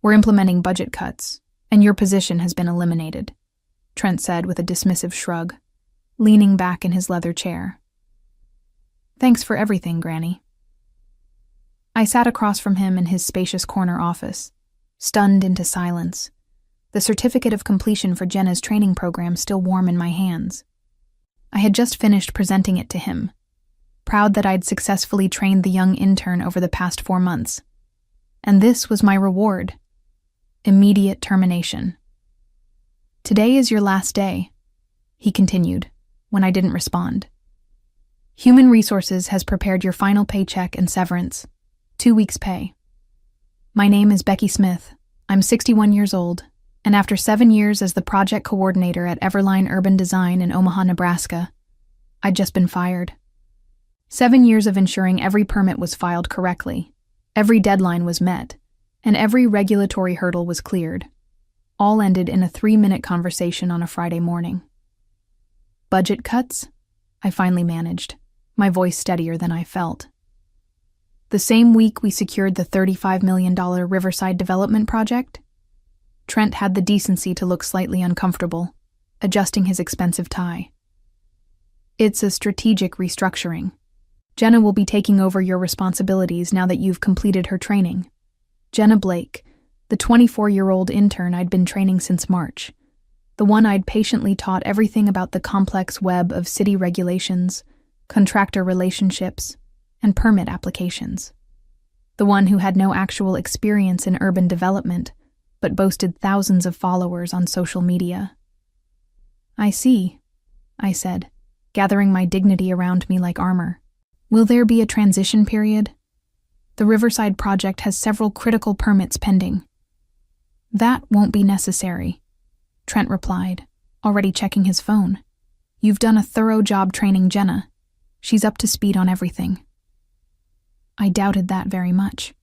We're implementing budget cuts, and your position has been eliminated, Trent said with a dismissive shrug, leaning back in his leather chair. Thanks for everything, Granny. I sat across from him in his spacious corner office, stunned into silence, the certificate of completion for Jenna's training program still warm in my hands. I had just finished presenting it to him, proud that I'd successfully trained the young intern over the past 4 months. And this was my reward: immediate termination. Today is your last day, he continued, when I didn't respond. Human Resources has prepared your final paycheck and severance, 2 weeks' pay. My name is Becky Smith. I'm 61 years old, and after 7 years as the project coordinator at Everline Urban Design in Omaha, Nebraska, I'd just been fired. 7 years of ensuring every permit was filed correctly, every deadline was met, and every regulatory hurdle was cleared. All ended in a 3-minute conversation on a Friday morning. Budget cuts? I finally managed, my voice steadier than I felt. The same week we secured the $35 million Riverside development project, Trent had the decency to look slightly uncomfortable, adjusting his expensive tie. It's a strategic restructuring. Jenna will be taking over your responsibilities now that you've completed her training. Jenna Blake, the 24-year-old intern I'd been training since March, the one I'd patiently taught everything about the complex web of city regulations, contractor relationships, and permit applications. The one who had no actual experience in urban development, but boasted thousands of followers on social media. I see, I said, gathering my dignity around me like armor. Will there be a transition period? The Riverside project has several critical permits pending. That won't be necessary, Trent replied, already checking his phone. You've done a thorough job training Jenna. She's up to speed on everything. I doubted that very much.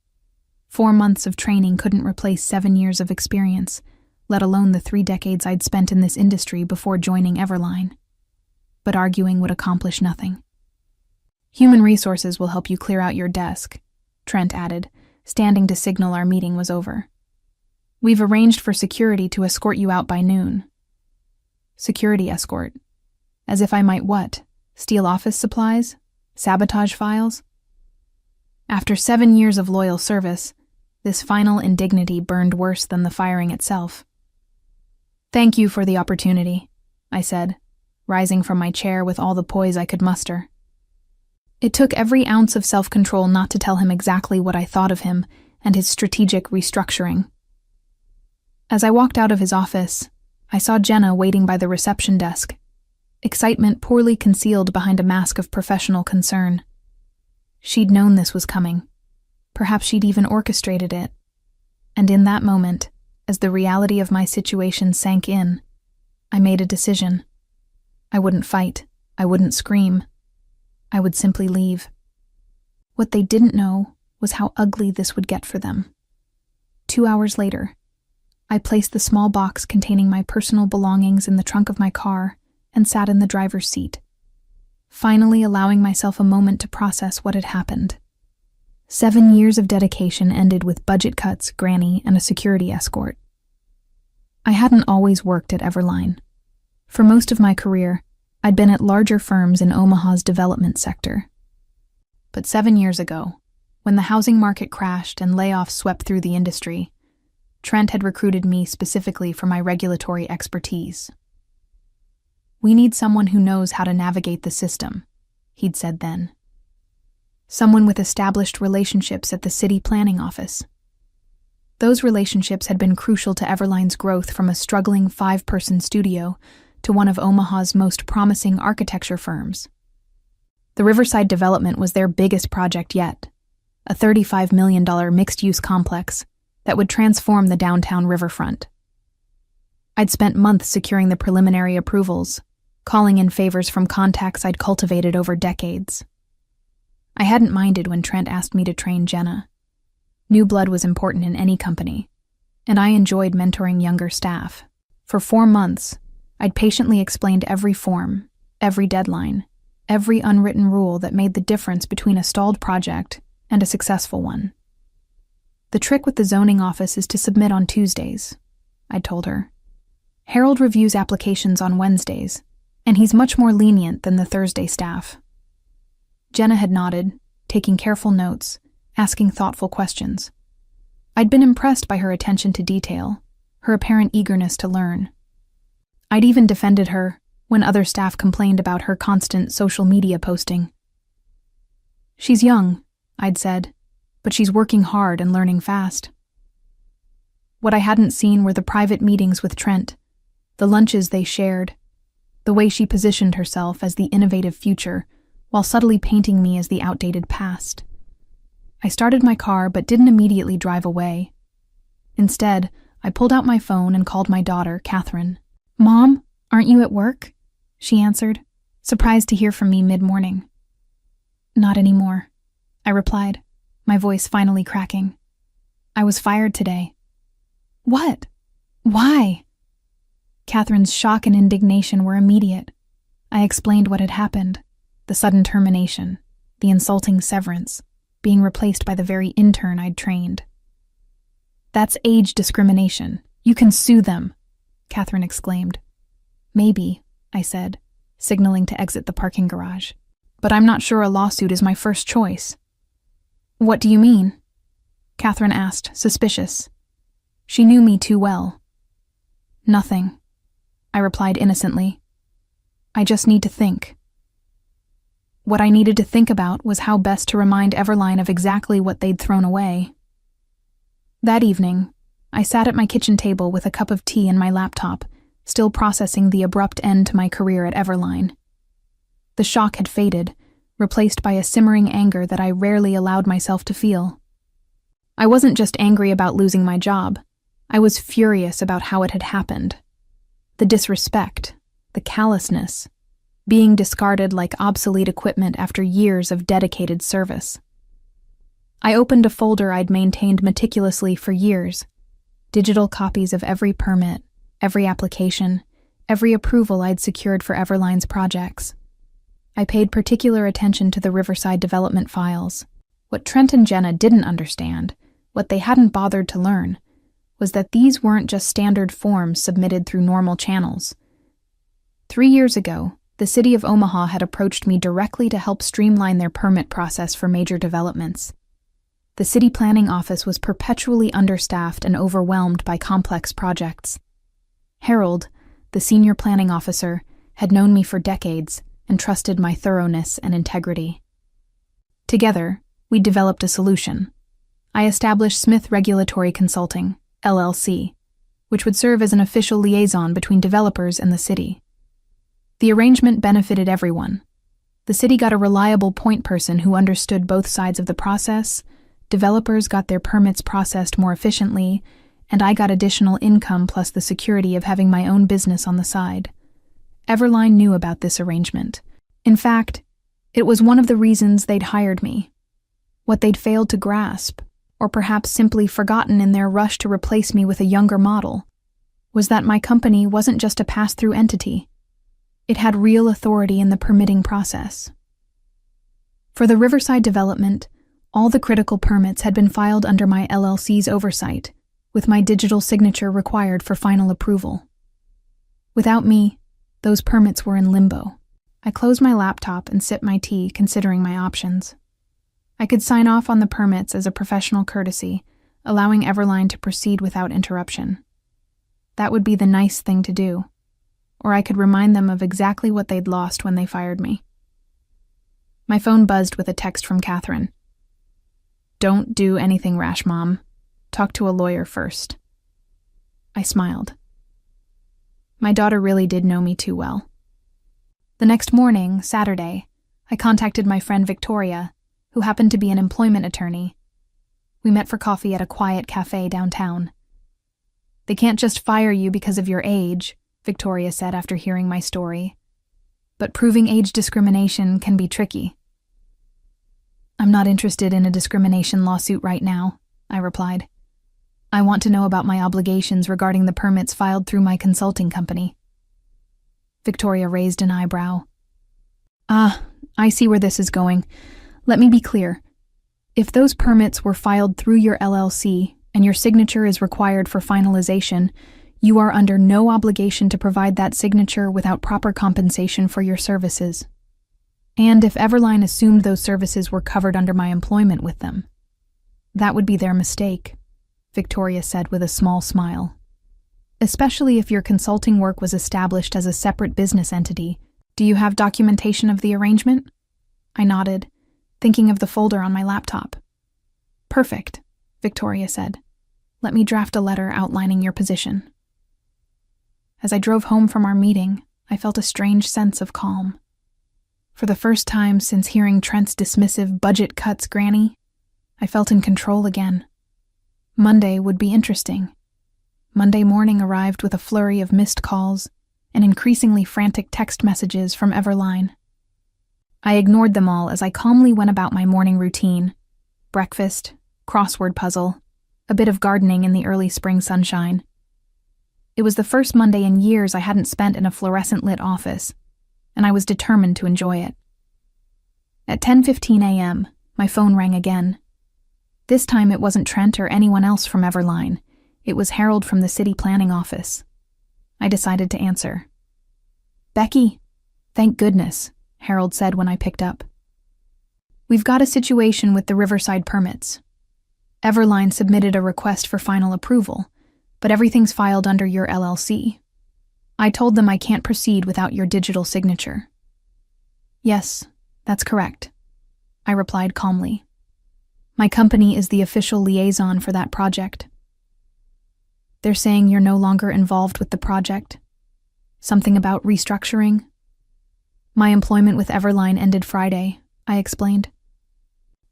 4 months of training couldn't replace 7 years of experience, let alone the 3 decades I'd spent in this industry before joining Everline. But arguing would accomplish nothing. Human Resources will help you clear out your desk, Trent added, standing to signal our meeting was over. We've arranged for security to escort you out by noon. Security escort? As if I might what? Steal office supplies? Sabotage files? After 7 years of loyal service, this final indignity burned worse than the firing itself. Thank you for the opportunity, I said, rising from my chair with all the poise I could muster. It took every ounce of self-control not to tell him exactly what I thought of him and his strategic restructuring. As I walked out of his office, I saw Jenna waiting by the reception desk, excitement poorly concealed behind a mask of professional concern. She'd known this was coming. Perhaps she'd even orchestrated it. And in that moment, as the reality of my situation sank in, I made a decision. I wouldn't fight. I wouldn't scream. I would simply leave. What they didn't know was how ugly this would get for them. 2 hours later, I placed the small box containing my personal belongings in the trunk of my car and sat in the driver's seat, finally allowing myself a moment to process what had happened. 7 years of dedication ended with budget cuts, Granny, and a security escort. I hadn't always worked at Everline. For most of my career, I'd been at larger firms in Omaha's development sector. But 7 years ago, when the housing market crashed and layoffs swept through the industry, Trent had recruited me specifically for my regulatory expertise. We need someone who knows how to navigate the system, he'd said then. Someone with established relationships at the city planning office. Those relationships had been crucial to Everline's growth from a struggling 5-person studio to one of Omaha's most promising architecture firms. The Riverside development was their biggest project yet, a $35 million mixed-use complex that would transform the downtown riverfront. I'd spent months securing the preliminary approvals, calling in favors from contacts I'd cultivated over decades. I hadn't minded when Trent asked me to train Jenna. New blood was important in any company, and I enjoyed mentoring younger staff. For 4 months, I'd patiently explained every form, every deadline, every unwritten rule that made the difference between a stalled project and a successful one. The trick with the zoning office is to submit on Tuesdays, I'd told her. Harold reviews applications on Wednesdays, and he's much more lenient than the Thursday staff. Jenna had nodded, taking careful notes, asking thoughtful questions. I'd been impressed by her attention to detail, her apparent eagerness to learn. I'd even defended her when other staff complained about her constant social media posting. She's young, I'd said, but she's working hard and learning fast. What I hadn't seen were the private meetings with Trent, the lunches they shared, the way she positioned herself as the innovative future while subtly painting me as the outdated past. I started my car but didn't immediately drive away. Instead, I pulled out my phone and called my daughter, Catherine. "Mom, aren't you at work?" she answered, surprised to hear from me mid-morning. "Not anymore," I replied, my voice finally cracking. "I was fired today." "What? Why?" Catherine's shock and indignation were immediate. I explained what had happened, the sudden termination, the insulting severance, being replaced by the very intern I'd trained. "That's age discrimination. You can sue them," Catherine exclaimed. "Maybe," I said, signaling to exit the parking garage. "But I'm not sure a lawsuit is my first choice." "What do you mean?" Catherine asked, suspicious. She knew me too well. "Nothing," I replied innocently. "I just need to think." What I needed to think about was how best to remind Everline of exactly what they'd thrown away. That evening, I sat at my kitchen table with a cup of tea and my laptop, still processing the abrupt end to my career at Everline. The shock had faded, replaced by a simmering anger that I rarely allowed myself to feel. I wasn't just angry about losing my job. I was furious about how it had happened. The disrespect, the callousness, being discarded like obsolete equipment after years of dedicated service. I opened a folder I'd maintained meticulously for years, digital copies of every permit, every application, every approval I'd secured for Everline's projects. I paid particular attention to the Riverside development files. What Trent and Jenna didn't understand, what they hadn't bothered to learn, was that these weren't just standard forms submitted through normal channels. 3 years ago, the city of Omaha had approached me directly to help streamline their permit process for major developments. The city planning office was perpetually understaffed and overwhelmed by complex projects. Harold, the senior planning officer, had known me for decades and trusted my thoroughness and integrity. Together, we developed a solution. I established Smith Regulatory Consulting, LLC, which would serve as an official liaison between developers and the city. The arrangement benefited everyone. The city got a reliable point person who understood both sides of the process, developers got their permits processed more efficiently, and I got additional income plus the security of having my own business on the side. Everline knew about this arrangement. In fact, it was one of the reasons they'd hired me. What they'd failed to grasp, or perhaps simply forgotten in their rush to replace me with a younger model, was that my company wasn't just a pass-through entity. It had real authority in the permitting process. For the Riverside development, all the critical permits had been filed under my LLC's oversight, with my digital signature required for final approval. Without me, those permits were in limbo. I closed my laptop and sipped my tea, considering my options. I could sign off on the permits as a professional courtesy, allowing Everline to proceed without interruption. That would be the nice thing to do. Or I could remind them of exactly what they'd lost when they fired me. My phone buzzed with a text from Catherine. "Don't do anything rash, Mom. Talk to a lawyer first." I smiled. My daughter really did know me too well. The next morning, Saturday, I contacted my friend Victoria, who happened to be an employment attorney. We met for coffee at a quiet cafe downtown. "They can't just fire you because of your age," Victoria said after hearing my story. "But proving age discrimination can be tricky." "I'm not interested in a discrimination lawsuit right now," I replied. "I want to know about my obligations regarding the permits filed through my consulting company." Victoria raised an eyebrow. "I see where this is going. Let me be clear. If those permits were filed through your LLC and your signature is required for finalization, you are under no obligation to provide that signature without proper compensation for your services. And if Everline assumed those services were covered under my employment with them, that would be their mistake, Victoria said with a small smile. Especially if your consulting work was established as a separate business entity. Do you have documentation of the arrangement? I nodded, thinking of the folder on my laptop. Perfect, Victoria said. Let me draft a letter outlining your position. As I drove home from our meeting, I felt a strange sense of calm. For the first time since hearing Trent's dismissive budget cuts, Granny, I felt in control again. Monday would be interesting. Monday morning arrived with a flurry of missed calls and increasingly frantic text messages from Everline. I ignored them all as I calmly went about my morning routine: breakfast, crossword puzzle, a bit of gardening in the early spring sunshine. It was the first Monday in years I hadn't spent in a fluorescent-lit office, and I was determined to enjoy it. At 10:15 a.m., my phone rang again. This time it wasn't Trent or anyone else from Everline. It was Harold from the city planning office. I decided to answer. "Becky, thank goodness," Harold said when I picked up. "We've got a situation with the Riverside permits. Everline submitted a request for final approval, but everything's filed under your LLC. I told them I can't proceed without your digital signature." "Yes, that's correct," I replied calmly. "My company is the official liaison for that project." "They're saying you're no longer involved with the project? Something about restructuring?" "My employment with Everline ended Friday," I explained.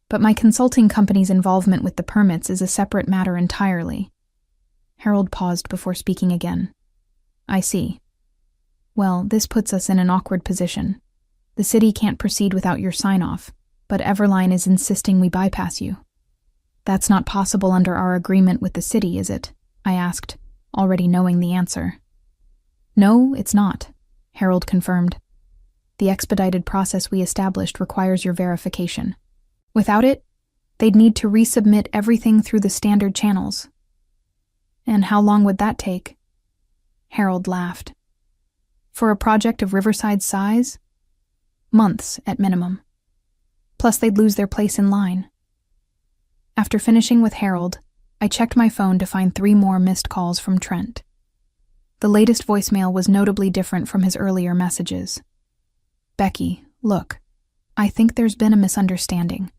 "But my consulting company's involvement with the permits is a separate matter entirely." Harold paused before speaking again. "I see. Well, this puts us in an awkward position. The city can't proceed without your sign-off, but Everline is insisting we bypass you." "That's not possible under our agreement with the city, is it?" I asked, already knowing the answer. "No, it's not," Harold confirmed. "The expedited process we established requires your verification. Without it, they'd need to resubmit everything through the standard channels." "And how long would that take?" Harold laughed. "For a project of Riverside's size? Months at minimum. Plus they'd lose their place in line." After finishing with Harold, I checked my phone to find 3 more missed calls from Trent. The latest voicemail was notably different from his earlier messages. "Becky, look, I think there's been a misunderstanding.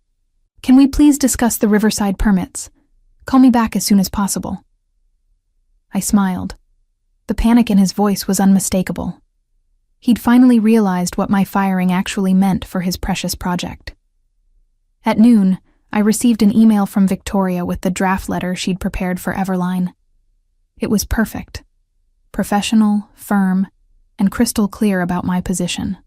Can we please discuss the Riverside permits? Call me back as soon as possible." I smiled. The panic in his voice was unmistakable. He'd finally realized what my firing actually meant for his precious project. At noon, I received an email from Victoria with the draft letter she'd prepared for Everline. It was perfect. Professional, firm, and crystal clear about my position.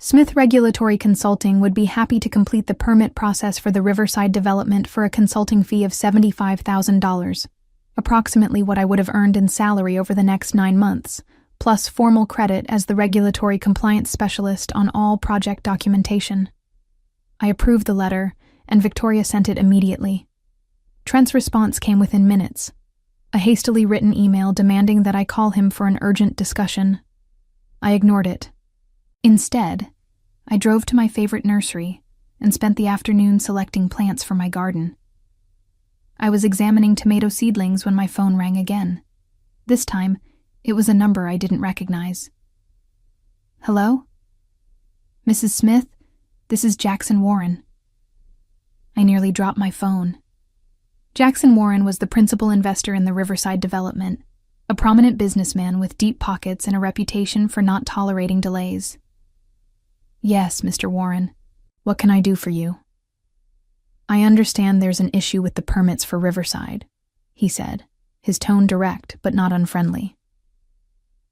Smith Regulatory Consulting would be happy to complete the permit process for the Riverside development for a consulting fee of $75,000, approximately what I would have earned in salary over the next 9 months, plus formal credit as the regulatory compliance specialist on all project documentation. I approved the letter, and Victoria sent it immediately. Trent's response came within minutes, a hastily written email demanding that I call him for an urgent discussion. I ignored it. Instead, I drove to my favorite nursery and spent the afternoon selecting plants for my garden. I was examining tomato seedlings when my phone rang again. This time, it was a number I didn't recognize. "Hello? Mrs. Smith, this is Jackson Warren." I nearly dropped my phone. Jackson Warren was the principal investor in the Riverside development, a prominent businessman with deep pockets and a reputation for not tolerating delays. "Yes, Mr. Warren. What can I do for you?" "I understand there's an issue with the permits for Riverside," he said, his tone direct but not unfriendly.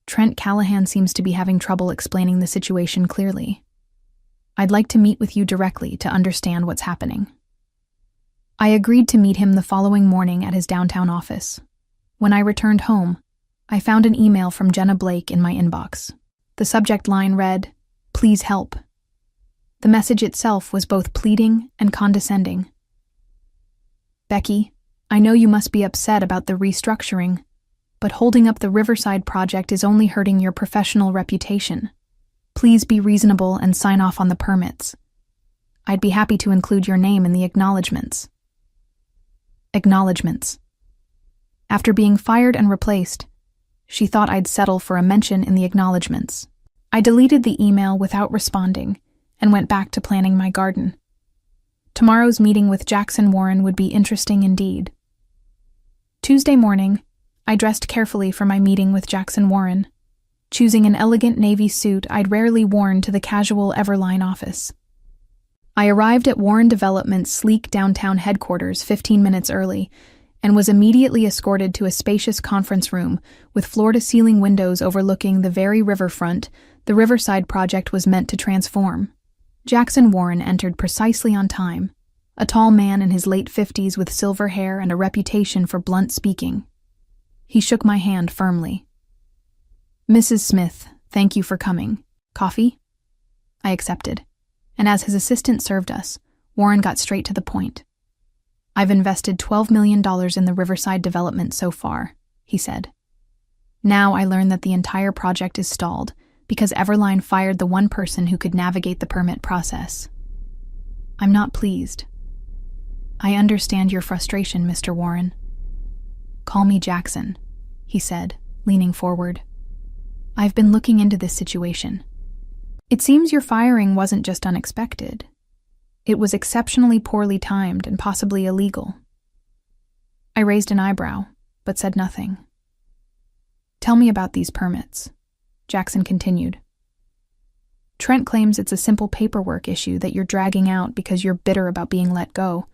"Trent Callahan seems to be having trouble explaining the situation clearly. I'd like to meet with you directly to understand what's happening." I agreed to meet him the following morning at his downtown office. When I returned home, I found an email from Jenna Blake in my inbox. The subject line read, "Please help." The message itself was both pleading and condescending, Becky, I know you must be upset about the restructuring, but holding up the Riverside project is only hurting your professional reputation. Please be reasonable and sign off on the permits. I'd be happy to include your name in the acknowledgements. Acknowledgements. After being fired and replaced, she thought I'd settle for a mention in the acknowledgements. I deleted the email without responding and went back to planning my garden. Tomorrow's meeting with Jackson Warren would be interesting indeed. Tuesday morning, I dressed carefully for my meeting with Jackson Warren, choosing an elegant navy suit I'd rarely worn to the casual Everline office. I arrived at Warren Development's sleek downtown headquarters 15 minutes early and was immediately escorted to a spacious conference room with floor-to-ceiling windows overlooking the very riverfront the Riverside project was meant to transform. Jackson Warren entered precisely on time, a tall man in his late 50s with silver hair and a reputation for blunt speaking. He shook my hand firmly. "Mrs. Smith, thank you for coming. Coffee?" I accepted, and as his assistant served us, Warren got straight to the point. "I've invested $12 million in the Riverside development so far," he said. "Now I learn that the entire project is stalled because Everline fired the one person who could navigate the permit process. I'm not pleased. I understand your frustration, Mr. Warren." "Call me Jackson," he said, leaning forward. "I've been looking into this situation. It seems your firing wasn't just unexpected. It was exceptionally poorly timed and possibly illegal." I raised an eyebrow, but said nothing. "Tell me about these permits," Jackson continued. "Trent claims it's a simple paperwork issue that you're dragging out because you're bitter about being let go."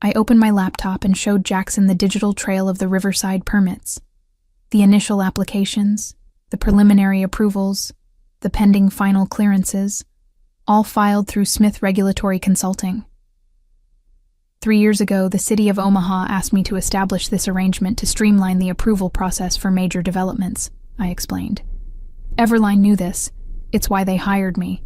I opened my laptop and showed Jackson the digital trail of the Riverside permits. The initial applications, the preliminary approvals, the pending final clearances, all filed through Smith Regulatory Consulting. 3 years ago, the city of Omaha asked me to establish this arrangement to streamline the approval process for major developments, I explained. Everline knew this. It's why they hired me.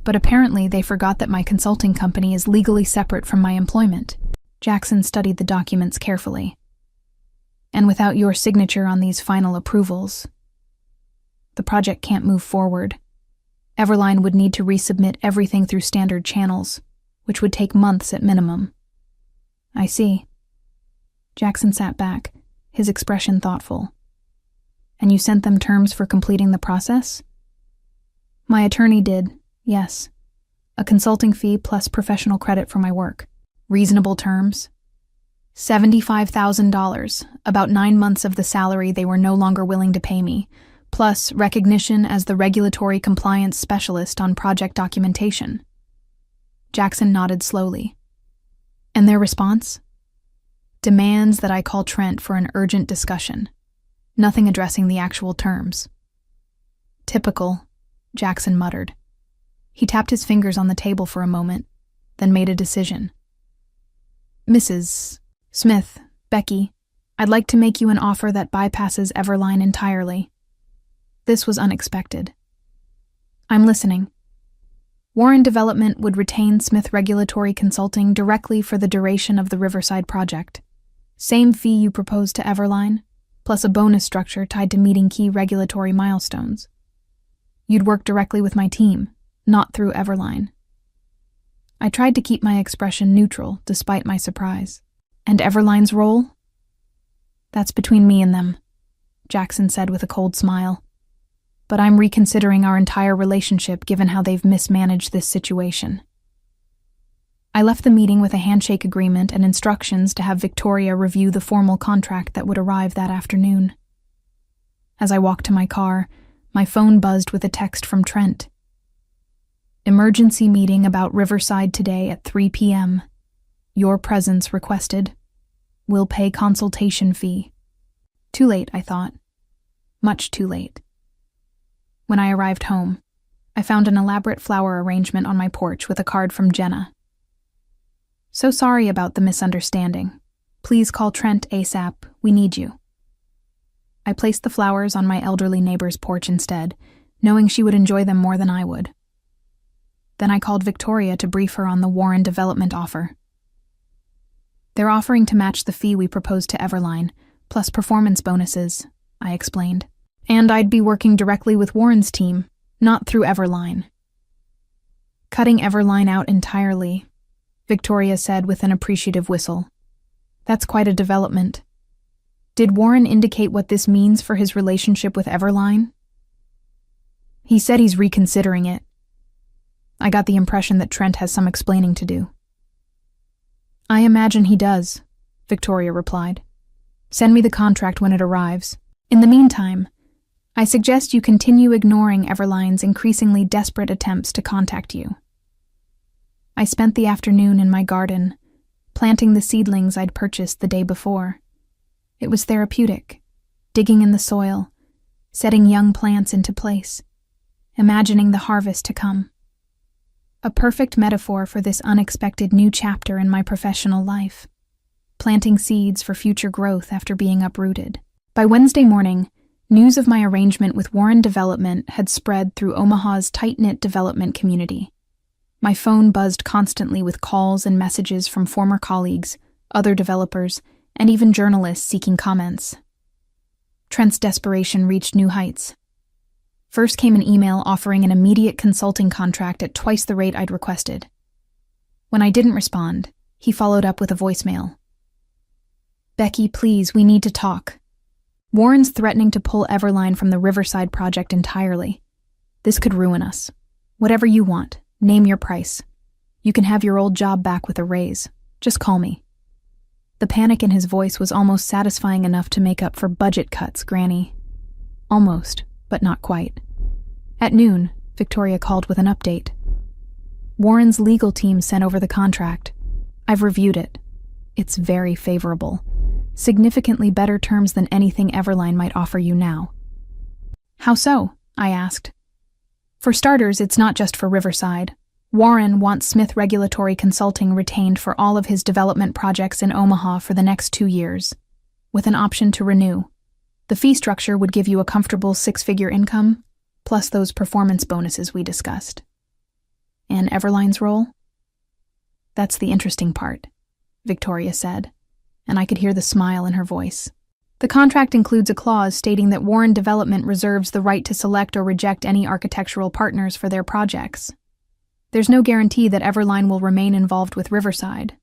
But apparently they forgot that my consulting company is legally separate from my employment. Jackson studied the documents carefully. "And without your signature on these final approvals, the project can't move forward. Everline would need to resubmit everything through standard channels, which would take months at minimum." "I see." Jackson sat back, his expression thoughtful. "And you sent them terms for completing the process?" "My attorney did, yes. A consulting fee plus professional credit for my work." "Reasonable terms?" $75,000, about 9 months of the salary they were no longer willing to pay me, plus recognition as the regulatory compliance specialist on project documentation. Jackson nodded slowly. "And their response?" "Demands that I call Trent for an urgent discussion. Nothing addressing the actual terms." "Typical," Jackson muttered. He tapped his fingers on the table for a moment, then made a decision. "Mrs. Smith, Becky, I'd like to make you an offer that bypasses Everline entirely. This was unexpected." "I'm listening." "Warren Development would retain Smith Regulatory Consulting directly for the duration of the Riverside project. Same fee you proposed to Everline, plus a bonus structure tied to meeting key regulatory milestones. You'd work directly with my team, not through Everline." I tried to keep my expression neutral despite my surprise. "And Everline's role?" "That's between me and them," Jackson said with a cold smile. "But I'm reconsidering our entire relationship given how they've mismanaged this situation." I left the meeting with a handshake agreement and instructions to have Victoria review the formal contract that would arrive that afternoon. As I walked to my car, my phone buzzed with a text from Trent. "Emergency meeting about Riverside today at 3 p.m. Your presence requested. Will pay consultation fee." Too late, I thought. Much too late. When I arrived home, I found an elaborate flower arrangement on my porch with a card from Jenna. "So sorry about the misunderstanding. Please call Trent ASAP. We need you." I placed the flowers on my elderly neighbor's porch instead, knowing she would enjoy them more than I would. Then I called Victoria to brief her on the Warren Development offer. They're offering to match the fee we proposed to Everline, plus performance bonuses, I explained. And I'd be working directly with Warren's team, not through Everline. Cutting Everline out entirely, Victoria said with an appreciative whistle. That's quite a development. Did Warren indicate what this means for his relationship with Everline? He said he's reconsidering it. I got the impression that Trent has some explaining to do. I imagine he does, Victoria replied. Send me the contract when it arrives. In the meantime, I suggest you continue ignoring Everline's increasingly desperate attempts to contact you. I spent the afternoon in my garden, planting the seedlings I'd purchased the day before. It was therapeutic, digging in the soil, setting young plants into place, imagining the harvest to come. A perfect metaphor for this unexpected new chapter in my professional life, planting seeds for future growth after being uprooted. By Wednesday morning, news of my arrangement with Warren Development had spread through Omaha's tight-knit development community. My phone buzzed constantly with calls and messages from former colleagues, other developers, and even journalists seeking comments. Trent's desperation reached new heights. First came an email offering an immediate consulting contract at twice the rate I'd requested. When I didn't respond, he followed up with a voicemail. Becky, please, we need to talk. Warren's threatening to pull Everline from the Riverside project entirely. This could ruin us. Whatever you want, name your price. You can have your old job back with a raise. Just call me. The panic in his voice was almost satisfying enough to make up for budget cuts, Granny. Almost, but not quite. At noon, Victoria called with an update. Warren's legal team sent over the contract. I've reviewed it. It's very favorable. Significantly better terms than anything Everline might offer you now. How so? I asked. For starters, it's not just for Riverside. Warren wants Smith Regulatory Consulting retained for all of his development projects in Omaha for the next 2 years, with an option to renew. The fee structure would give you a comfortable 6-figure income, plus those performance bonuses we discussed. And Everline's role? That's the interesting part, Victoria said, and I could hear the smile in her voice. The contract includes a clause stating that Warren Development reserves the right to select or reject any architectural partners for their projects. There's no guarantee that Everline will remain involved with Riverside,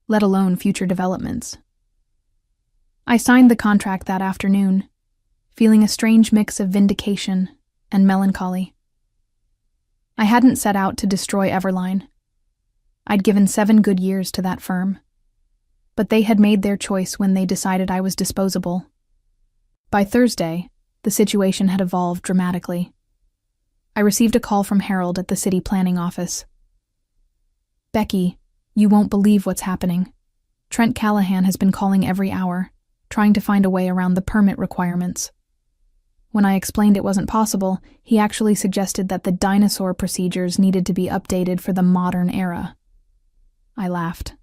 let alone future developments. I signed the contract that afternoon, feeling a strange mix of vindication and melancholy. I hadn't set out to destroy Everline. I'd given 7 good years to that firm. But they had made their choice when they decided I was disposable. By Thursday, the situation had evolved dramatically. I received a call from Harold at the city planning office. Becky, you won't believe what's happening. Trent Callahan has been calling every hour, trying to find a way around the permit requirements. When I explained it wasn't possible, he actually suggested that the dinosaur procedures needed to be updated for the modern era. I laughed.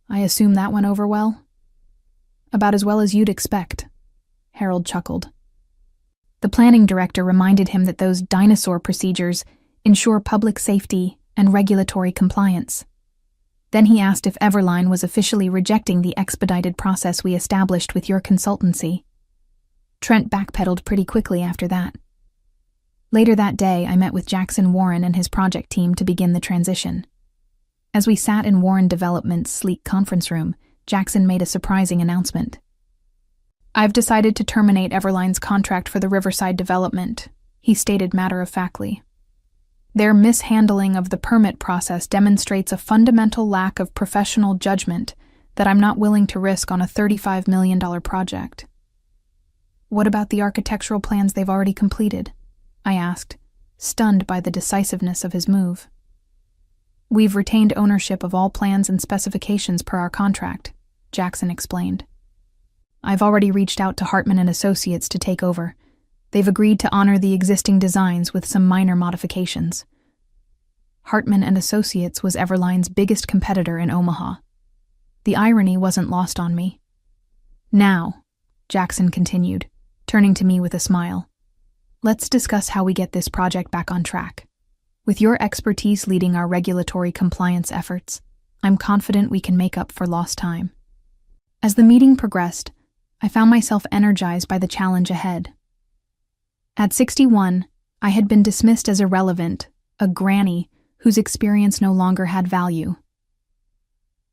I assume that went over well? About as well as you'd expect, Harold chuckled. The planning director reminded him that those dinosaur procedures ensure public safety and regulatory compliance. Then he asked if Everline was officially rejecting the expedited process we established with your consultancy. Trent backpedaled pretty quickly after that. Later that day, I met with Jackson Warren and his project team to begin the transition. As we sat in Warren Development's sleek conference room, Jackson made a surprising announcement. I've decided to terminate Everline's contract for the Riverside development, he stated matter-of-factly. Their mishandling of the permit process demonstrates a fundamental lack of professional judgment that I'm not willing to risk on a $35 million project. What about the architectural plans they've already completed? I asked, stunned by the decisiveness of his move. We've retained ownership of all plans and specifications per our contract, Jackson explained. I've already reached out to Hartman and Associates to take over. They've agreed to honor the existing designs with some minor modifications. Hartman and Associates was Everline's biggest competitor in Omaha. The irony wasn't lost on me. Now, Jackson continued, turning to me with a smile, let's discuss how we get this project back on track. With your expertise leading our regulatory compliance efforts, I'm confident we can make up for lost time. As the meeting progressed, I found myself energized by the challenge ahead. At 61, I had been dismissed as irrelevant, a granny whose experience no longer had value.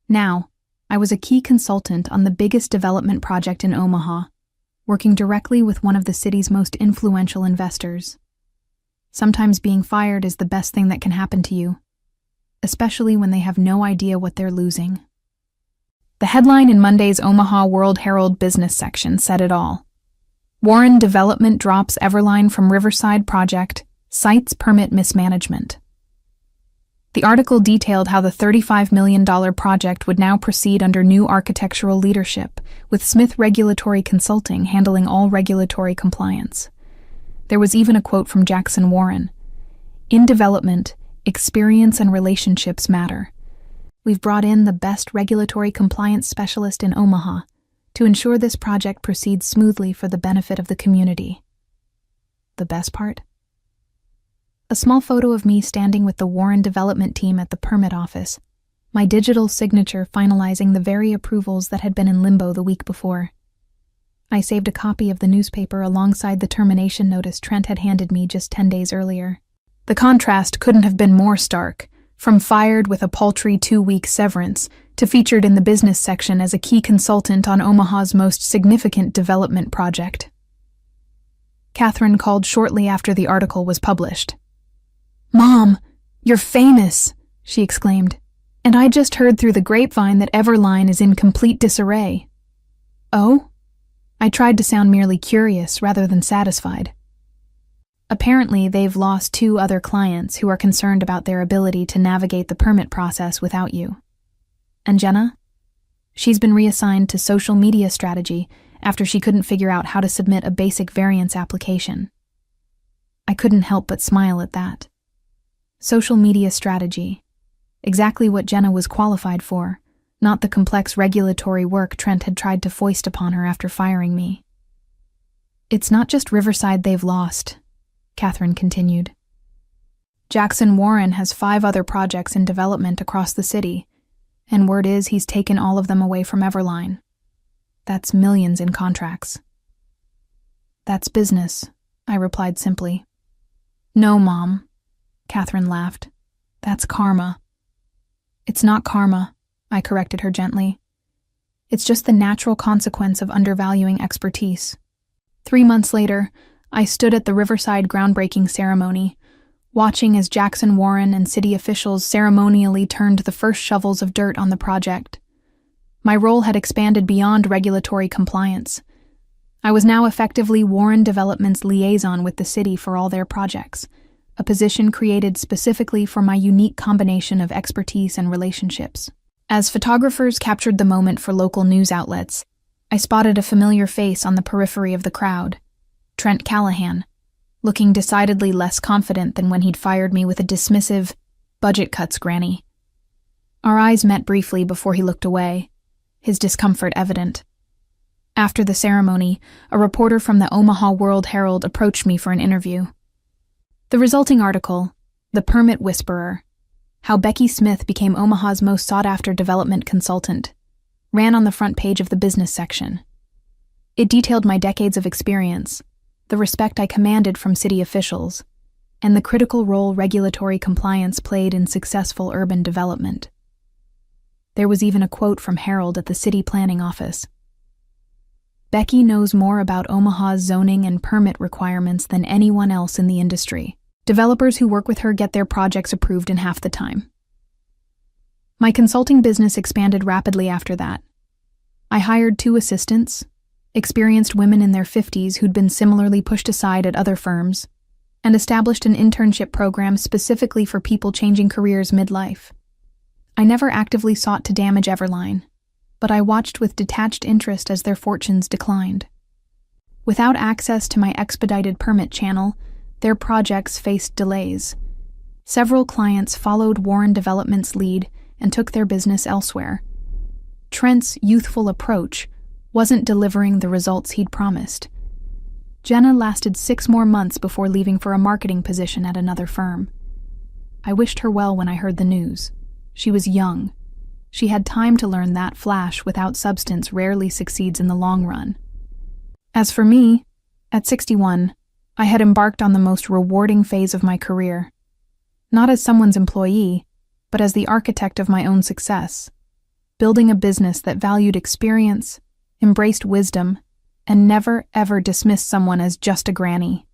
Now, I was a key consultant on the biggest development project in Omaha, working directly with one of the city's most influential investors. Sometimes being fired is the best thing that can happen to you, especially when they have no idea what they're losing. The headline in Monday's Omaha World-Herald business section said it all. Warren Development drops Everline from Riverside project, cites permit mismanagement. The article detailed how the $35 million project would now proceed under new architectural leadership, with Smith Regulatory Consulting handling all regulatory compliance. There was even a quote from Jackson Warren. In development, experience and relationships matter. We've brought in the best regulatory compliance specialist in Omaha to ensure this project proceeds smoothly for the benefit of the community. The best part? A small photo of me standing with the Warren development team at the permit office, my digital signature finalizing the very approvals that had been in limbo the week before. I saved a copy of the newspaper alongside the termination notice Trent had handed me just 10 days earlier. The contrast couldn't have been more stark, from fired with a paltry 2-week severance to featured in the business section as a key consultant on Omaha's most significant development project. Catherine called shortly after the article was published. "Mom, you're famous," she exclaimed, "and I just heard through the grapevine that Everline is in complete disarray." "Oh?" I tried to sound merely curious rather than satisfied. Apparently, they've lost 2 other clients who are concerned about their ability to navigate the permit process without you. And Jenna? She's been reassigned to social media strategy after she couldn't figure out how to submit a basic variance application. I couldn't help but smile at that. Social media strategy. Exactly what Jenna was qualified for, not the complex regulatory work Trent had tried to foist upon her after firing me. "It's not just Riverside they've lost," Catherine continued. "Jackson Warren has 5 other projects in development across the city, and word is he's taken all of them away from Everline. That's millions in contracts." "That's business," I replied simply. "No, Mom," Catherine laughed. "That's karma." "It's not karma," I corrected her gently. "It's just the natural consequence of undervaluing expertise." 3 months later, I stood at the Riverside groundbreaking ceremony, watching as Jackson Warren and city officials ceremonially turned the first shovels of dirt on the project. My role had expanded beyond regulatory compliance. I was now effectively Warren Development's liaison with the city for all their projects, a position created specifically for my unique combination of expertise and relationships. As photographers captured the moment for local news outlets, I spotted a familiar face on the periphery of the crowd, Trent Callahan, looking decidedly less confident than when he'd fired me with a dismissive, "Budget cuts, Granny." Our eyes met briefly before he looked away, his discomfort evident. After the ceremony, a reporter from the Omaha World-Herald approached me for an interview. The resulting article, "The Permit Whisperer: How Becky Smith Became Omaha's Most Sought-After Development Consultant," ran on the front page of the business section. It detailed my decades of experience, the respect I commanded from city officials, and the critical role regulatory compliance played in successful urban development. There was even a quote from Harold at the city planning office. "Becky knows more about Omaha's zoning and permit requirements than anyone else in the industry. Developers who work with her get their projects approved in half the time." My consulting business expanded rapidly after that. I hired 2 assistants, experienced women in their 50s who'd been similarly pushed aside at other firms, and established an internship program specifically for people changing careers midlife. I never actively sought to damage Everline, but I watched with detached interest as their fortunes declined. Without access to my expedited permit channel, their projects faced delays. Several clients followed Warren Development's lead and took their business elsewhere. Trent's youthful approach wasn't delivering the results he'd promised. Jenna lasted 6 more months before leaving for a marketing position at another firm. I wished her well when I heard the news. She was young, She had time to learn that flash without substance rarely succeeds in the long run. As for me, at 61, I had embarked on the most rewarding phase of my career. Not as someone's employee, but as the architect of my own success, building a business that valued experience, embraced wisdom, and never ever dismissed someone as just a granny.